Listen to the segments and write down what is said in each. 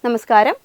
നമസ്കാരം.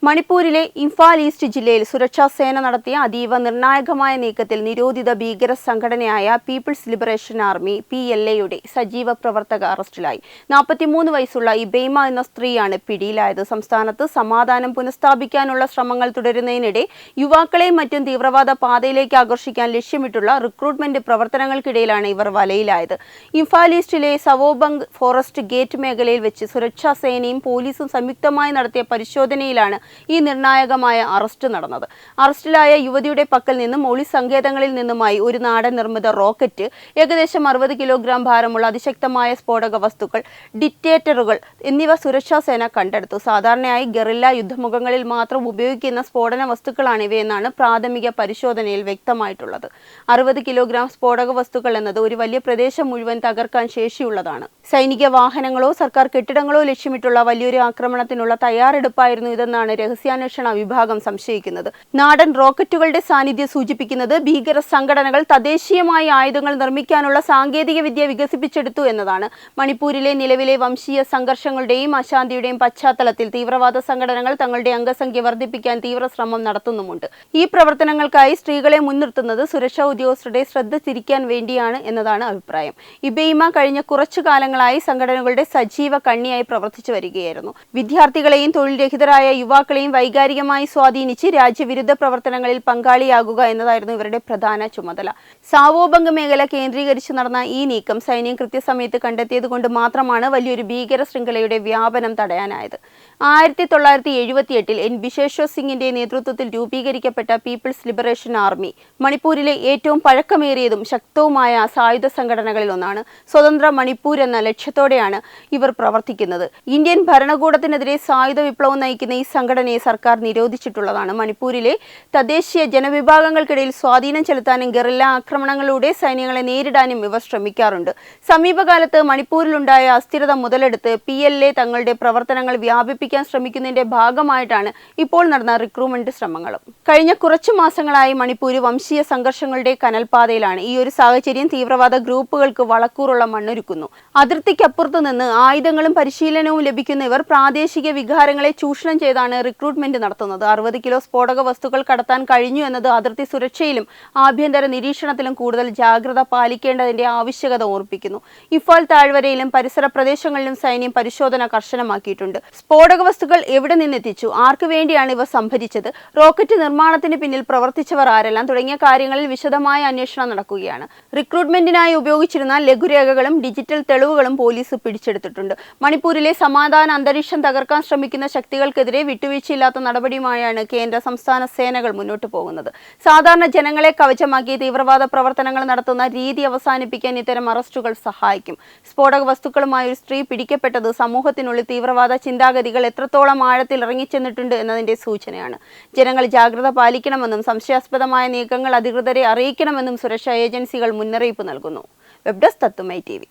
മണിപ്പൂരിലെ ഇംഫാൽ ഈസ്റ്റ് ജില്ലയിൽ സുരക്ഷാ സേന നടത്തിയ അതീവ നിർണായകമായ നീക്കത്തിൽ നിരോധിത ഭീകര സംഘടനയായ പീപ്പിൾസ് ലിബറേഷൻ ആർമി (PLA)യുടെ സജീവ പ്രവർത്തക അറസ്റ്റിലായി. 43 വയസ്സുള്ള ഇബൈമ എന്ന സ്ത്രീയാണ് പിടിയിലായത്. സംസ്ഥാനത്ത് സമാധാനം പുനഃസ്ഥാപിക്കാനുള്ള ശ്രമങ്ങൾ തുടരുന്നതിനിടെ യുവാക്കളെയും മറ്റും തീവ്രവാദ പാതയിലേക്ക് ആകർഷിക്കാൻ ലക്ഷ്യമിട്ടുള്ള റിക്രൂട്ട്മെന്റ് പ്രവർത്തനങ്ങൾക്കിടയിലാണ് ഇവർ വലയിലായത്. ഇംഫാൽ ഈസ്റ്റിലെ സവോബംഗ് ഫോറസ്റ്റ് ഗേറ്റ് മേഖലയിൽ വെച്ച് സുരക്ഷാ സേനയും പോലീസും സംയുക്തമായി നടത്തിയ പരിശോധനയിലാണ് ഈ നിർണായകമായ അറസ്റ്റ് നടന്നത്. അറസ്റ്റിലായ യുവതിയുടെ പക്കൽ നിന്നും ഒളി സങ്കേതങ്ങളിൽ നിന്നുമായി ഒരു നാടൻ നിർമ്മിത റോക്കറ്റ്, ഏകദേശം 60 കിലോഗ്രാം ഭാരമുള്ള അതിശക്തമായ സ്ഫോടക വസ്തുക്കൾ, ഡിറ്റേറ്ററുകൾ എന്നിവ സുരക്ഷാ സേന കണ്ടെടുത്തു. സാധാരണയായി ഗറില്ല യുദ്ധമുഖങ്ങളിൽ മാത്രം ഉപയോഗിക്കുന്ന സ്ഫോടന വസ്തുക്കളാണ് ഇവയെന്നാണ് പ്രാഥമിക പരിശോധനയിൽ വ്യക്തമായിട്ടുള്ളത്. 60 കിലോഗ്രാം സ്ഫോടക വസ്തുക്കൾ എന്നത് ഒരു വലിയ പ്രദേശം മുഴുവൻ തകർക്കാൻ ശേഷിയുള്ളതാണ്. സൈനിക വാഹനങ്ങളോ സർക്കാർ കെട്ടിടങ്ങളോ ലക്ഷ്യമിട്ടുള്ള വലിയൊരു ആക്രമണത്തിനുള്ള തയ്യാറെടുപ്പായിരുന്നു ഇതെന്നാണ് രഹസ്യാന്വേഷണ വിഭാഗം സംശയിക്കുന്നത്. നാടൻ റോക്കറ്റുകളുടെ സാന്നിധ്യം സൂചിപ്പിക്കുന്നത് ഭീകര സംഘടനകൾ തദ്ദേശീയമായി ആയുധങ്ങൾ നിർമ്മിക്കാനുള്ള സാങ്കേതിക വിദ്യ വികസിപ്പിച്ചെടുത്തു എന്നതാണ്. മണിപ്പൂരിലെ നിലവിലെ വംശീയ സംഘർഷങ്ങളുടെയും അശാന്തിയുടെയും പശ്ചാത്തലത്തിൽ തീവ്രവാദ സംഘടനകൾ തങ്ങളുടെ അംഗസംഖ്യ വർദ്ധിപ്പിക്കാൻ തീവ്ര ശ്രമം നടത്തുന്നുമുണ്ട്. ഈ പ്രവർത്തനങ്ങൾക്കായി സ്ത്രീകളെ മുൻനിർത്തുന്നത് സുരക്ഷാ ഉദ്യോഗസ്ഥരുടെ ശ്രദ്ധ തിരിക്കാൻ വേണ്ടിയാണ് എന്നതാണ് അഭിപ്രായം. ഇബൈമ കഴിഞ്ഞ കുറച്ചു കാലങ്ങളായി സംഘടനകളുടെ സജീവ കണ്ണിയായി പ്രവർത്തിച്ചു വരികയായിരുന്നു. വിദ്യാർത്ഥികളെയും തൊഴിൽരഹിതരായ യുവാക്കളെയും വൈകാരികമായി സ്വാധീനിച്ച് രാജ്യവിരുദ്ധ പ്രവർത്തനങ്ങളിൽ പങ്കാളിയാകുക എന്നതായിരുന്നു ഇവരുടെ പ്രധാന ചുമതല. സാവോബംഗ് മേഖല കേന്ദ്രീകരിച്ച് നടന്ന ഈ നീക്കം സൈന്യം കൃത്യസമയത്ത് കണ്ടെത്തിയതുകൊണ്ട് മാത്രമാണ് വലിയൊരു ഭീകര ശൃംഖലയുടെ വ്യാപനം തടയാനായത്. 1978-ൽ എൻ ബിശേശ്വർ സിംഗിന്റെ നേതൃത്വത്തിൽ രൂപീകരിക്കപ്പെട്ട പീപ്പിൾസ് ലിബറേഷൻ ആർമി മണിപ്പൂരിലെ ഏറ്റവും പഴക്കമേറിയതും ശക്തവുമായ സായുധ സംഘടനകളിൽ ഒന്നാണ്. സ്വതന്ത്ര മണിപ്പൂർ എന്ന ലക്ഷ്യത്തോടെയാണ് ഇവർ പ്രവർത്തിക്കുന്നത്. ഇന്ത്യൻ ഭരണകൂടത്തിനെതിരെ സായുധ വിപ്ലവം നയിക്കുന്ന ഈ സംഘടനയെ സർക്കാർ നിരോധിച്ചിട്ടുള്ളതാണ്. മണിപ്പൂരിലെ തദ്ദേശീയ ജനവിഭാഗങ്ങൾക്കിടയിൽ സ്വാധീനം ചെലുത്താനും ഗറില്ല ആക്രമണങ്ങളിലൂടെ സൈന്യങ്ങളെ നേരിടാനും ഇവർ ശ്രമിക്കാറുണ്ട്. സമീപകാലത്ത് മണിപ്പൂരിലുണ്ടായ അസ്ഥിരത മുതലെടുത്ത് PLA തങ്ങളുടെ പ്രവർത്തനങ്ങൾ വ്യാപിപ്പിക്കാൻ ശ്രമിക്കുന്നതിന്റെ ഭാഗമായിട്ടാണ് ഇപ്പോൾ നടന്ന റിക്രൂട്ട്മെന്റ് ശ്രമങ്ങളും. കഴിഞ്ഞ കുറച്ചു മാസങ്ങളായി മണിപ്പൂർ വംശീയ സംഘർഷങ്ങളുടെ കനൽപാതയിലാണ്. ഈ ഒരു സാഹചര്യം തീവ്രവാദ ഗ്രൂപ്പുകൾക്ക് വളക്കൂറുള്ള മണ്ണൊരുക്കുന്നു. അതിർത്തിക്കപ്പുറത്തു നിന്ന് ആയുധങ്ങളും പരിശീലനവും ലഭിക്കുന്ന ഇവർ പ്രാദേശിക വികാരങ്ങളെ ചൂഷണം ചെയ്താണ് റിക്രൂട്ട്മെന്റ് നടത്തുന്നത്. 60 കിലോ സ്ഫോടക വസ്തുക്കൾ കടത്താൻ കഴിഞ്ഞു എന്നത് അതിർത്തി സുരക്ഷയിലും ആഭ്യന്തര നിരീക്ഷണത്തിലും കൂടുതൽ ജാഗ്രത പാലിക്കേണ്ടതിന്റെ ആവശ്യകത ഓർമ്മിപ്പിക്കുന്നു. ഇംഫാൽ താഴ്വരയിലും പരിസര പ്രദേശങ്ങളിലും സൈന്യം പരിശോധന കർശനമാക്കിയിട്ടുണ്ട്. സ്ഫോടക വസ്തുക്കൾ എവിടെ നിന്നെത്തിച്ചു, ആർക്കു വേണ്ടിയാണ് ഇവ സംഭരിച്ചത്, റോക്കറ്റ് നിർമ്മാണത്തിന് പിന്നിൽ പ്രവർത്തിച്ചവർ ആരെല്ലാം തുടങ്ങിയ കാര്യങ്ങളിൽ വിശദമായ അന്വേഷണം നടക്കുകയാണ്. റിക്രൂട്ട്മെന്റിനായി ഉപയോഗിച്ചിരുന്ന ലഘുരേഖകളും ഡിജിറ്റൽ തെളിവുകളും പോലീസ് പിടിച്ചെടുത്തിട്ടുണ്ട്. മണിപ്പൂരിലെ സമാധാന അന്തരീക്ഷം തകർക്കാൻ ശ്രമിക്കുന്ന ശക്തികൾക്കെതിരെ വിട്ടുവീഴ്ചയില്ലാത്ത നടപടിയുമായാണ് കേന്ദ്ര സംസ്ഥാന സേനകൾ മുന്നോട്ട് പോകുന്നത്. സാധാരണ ജനങ്ങളെ കവചമാക്കി തീവ്രവാദ പ്രവർത്തനങ്ങൾ നടത്തുന്ന രീതി അവസാനിപ്പിക്കാൻ ഇത്തരം അറസ്റ്റുകൾ സഹായിക്കും. സ്ഫോടക വസ്തുക്കളുമായി ഒരു സ്ത്രീ പിടിക്കപ്പെട്ടത് സമൂഹത്തിനുള്ളിൽ തീവ്രവാദ ചിന്താഗതികൾ എത്രത്തോളം ആഴത്തിൽ ഇറങ്ങിച്ചെന്നിട്ടുണ്ട് എന്നതിന്റെ സൂചനയാണ്. ജനങ്ങൾ ജാഗ്രത പാലിക്കണമെന്നും സംശയാസ്പദമായ നീക്കങ്ങൾ അധികൃതരെ അറിയിക്കണമെന്നും സുരക്ഷാ ഏജൻസികൾ മുന്നറിയിപ്പ് നൽകുന്നു. വെബ് ഡെസ്ക് തത്തുമൈ TV.